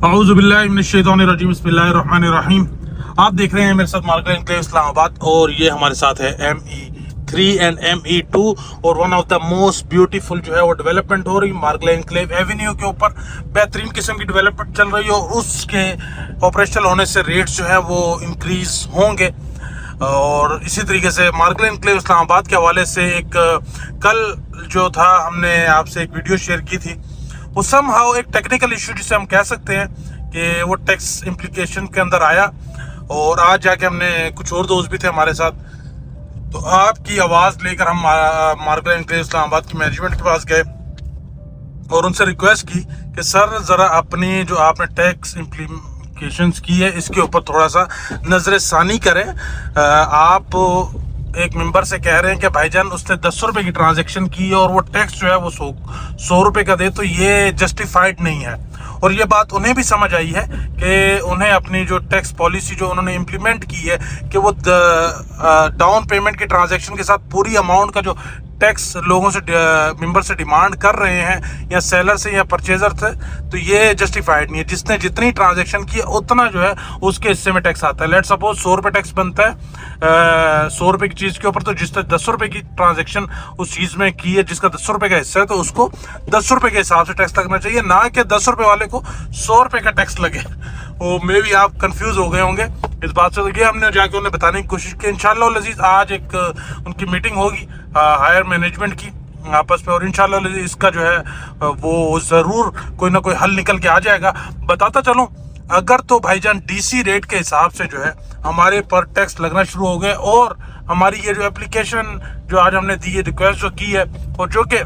औज़ुबिल्लाहिमिनश्शैतानिर्रजीम बिस्मिल्लाहिर्रहमानिर्रहीम। आप देख रहे हैं मेरे साथ मार्गला एनक्लेव इस्लामाबाद और ये हमारे साथ है ME3 एंड ME2 और one of the most beautiful जो है वो डेवलपमेंट हो रही मार्गला एनक्लेव एवेन्यू के ऊपर बेहतरीन किस्म की डेवलपमेंट चल रही है और उसके ऑपरेशनल होने से रेट्स जो है वो इंक्रीज होंगे। और इसी तरीके से मार्गला एनक्लेव इस्लामाबाद के हवाले से एक कल जो था हमने आपसे एक वीडियो शेयर की थी, वो समहाउ एक टेक्निकल इशू जिसे हम कह सकते हैं कि वो टैक्स इम्प्लीकेशन के अंदर आया और आज जाके हमने कुछ और दोस्त भी थे हमारे साथ, तो आपकी आवाज़ लेकर हम मार्गला एनक्लेव इस्लामाबाद की मैनेजमेंट के पास गए और उनसे रिक्वेस्ट की कि सर ज़रा अपनी जो आपने टैक्स इम्प्लीकेशंस की है इसके ऊपर थोड़ा सा नज़र षानी करें। आप एक मेंबर से कह रहे हैं कि भाईजान उसने 10 रुपए की ट्रांजैक्शन की और वो टैक्स जो है वो 100 रुपए का दे, तो ये जस्टिफाइड नहीं है। और ये बात उन्हें भी समझ आई है कि उन्हें अपनी जो टैक्स पॉलिसी जो उन्होंने इम्प्लीमेंट की है कि वो डाउन पेमेंट की ट्रांजैक्शन के साथ पूरी अमाउंट का जो टैक्स लोगों से मेंबर से डिमांड कर रहे हैं या सेलर से या परचेजर से, तो ये जस्टिफाइड नहीं है। जिसने जितनी ट्रांजैक्शन की है उतना जो है उसके हिस्से में टैक्स आता है। लेट सपोज 100 रुपये टैक्स बनता है 100 रुपये की चीज़ के ऊपर, तो जिसने 10 रुपये की ट्रांजैक्शन उस चीज़ में की है जिसका 10 रुपये का हिस्सा है, तो उसको 10 रुपये के हिसाब से टैक्स लगना चाहिए, ना कि 10 रुपये वाले को 100 रुपये का टैक्स लगे। वो मे भी आप कंफ्यूज हो गए होंगे इस बात से, तो ये हमने जाके उन्हें बताने की कोशिश की। इंशाअल्लाह लजीज आज एक उनकी मीटिंग होगी हायर मैनेजमेंट की आपस में, और इंशाअल्लाह इसका जो है वो ज़रूर कोई ना कोई हल निकल के आ जाएगा। बताता चलूँ, अगर तो भाईजान DC रेट के हिसाब से जो है हमारे पर टैक्स लगना शुरू हो गए और हमारी ये जो एप्लीकेशन जो आज हमने दी है, रिक्वेस्ट जो की है, और जो कि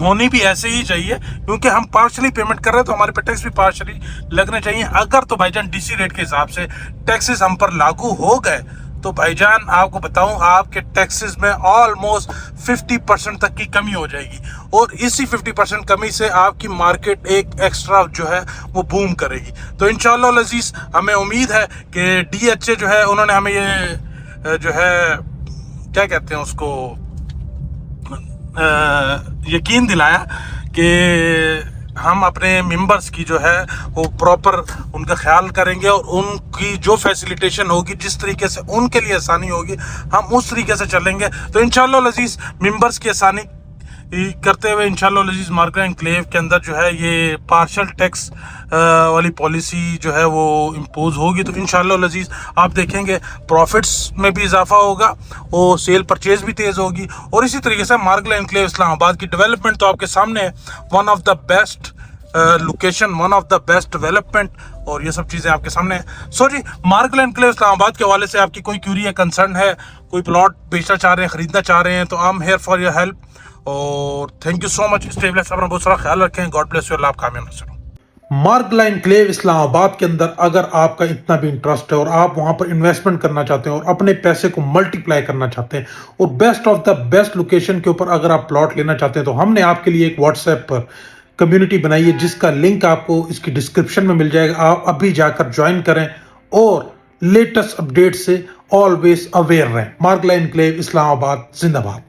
होनी भी ऐसे ही चाहिए क्योंकि हम पार्शली पेमेंट कर रहे हैं तो हमारे पे टैक्स भी पार्शली लगने चाहिए। अगर तो भाईजान DC रेट के हिसाब से टैक्सेस हम पर लागू हो गए तो भाईजान आपको बताऊं आपके टैक्सेस में ऑलमोस्ट 50% तक की कमी हो जाएगी और इसी 50% कमी से आपकी मार्केट एक एक्स्ट्रा जो है वो बूम करेगी। तो इंशाअल्लाह लजीज हमें उम्मीद है कि DHA जो है उन्होंने हमें ये जो है क्या कहते हैं उसको यकीन दिलाया कि हम अपने मेंबर्स की जो है वो प्रॉपर उनका ख्याल करेंगे और उनकी जो फैसिलिटेशन होगी, जिस तरीके से उनके लिए आसानी होगी, हम उस तरीके से चलेंगे। तो इंशाअल्लाह लजीज मेंबर्स की आसानी करते हुए इंशाअल्लाह लजीज मार्गला एनक्लेव के अंदर जो है ये पार्शल टैक्स वाली पॉलिसी जो है वो इम्पोज होगी। तो इंशाअल्लाह लजीज आप देखेंगे प्रॉफिट्स में भी इजाफा होगा और सेल परचेज भी तेज़ होगी। और इसी तरीके से मार्गला एनक्लेव इस्लामाबाद की डेवलपमेंट तो आपके सामने है, one of the best location, one of the best development, और ये सब चीज़ें आपके सामने है। सो जी, मार्गला एनक्लेव इस्लामाबाद के हवाले से आपकी कोई क्यूरी या कंसर्न है, कोई प्लॉट बेचना चाह रहे हैं, ख़रीदना चाह रहे हैं, तो I am here for your help. और thank you so much. Stay blessed, अपना बहुत सारा ख्याल रखें। गॉड ब्लेस यू, अल्लाह आप कामयाब रखें। मार्गला एनक्लेव इस्लामाबाद के अंदर अगर आपका इतना भी इंटरेस्ट है और आप वहां पर इन्वेस्टमेंट करना चाहते हैं और अपने पैसे को मल्टीप्लाई करना चाहते हैं और best of the best location के ऊपर अगर आप प्लॉट लेना चाहते हैं, तो हमने आपके लिए एक व्हाट्सएप पर कम्युनिटी बनाई है जिसका लिंक आपको इसकी डिस्क्रिप्शन में मिल जाएगा। आप अभी जाकर ज्वाइन करें और लेटेस्ट अपडेट से ऑलवेज अवेयर रहें। मार्गला एनक्लेव इस्लामाबाद जिंदाबाद।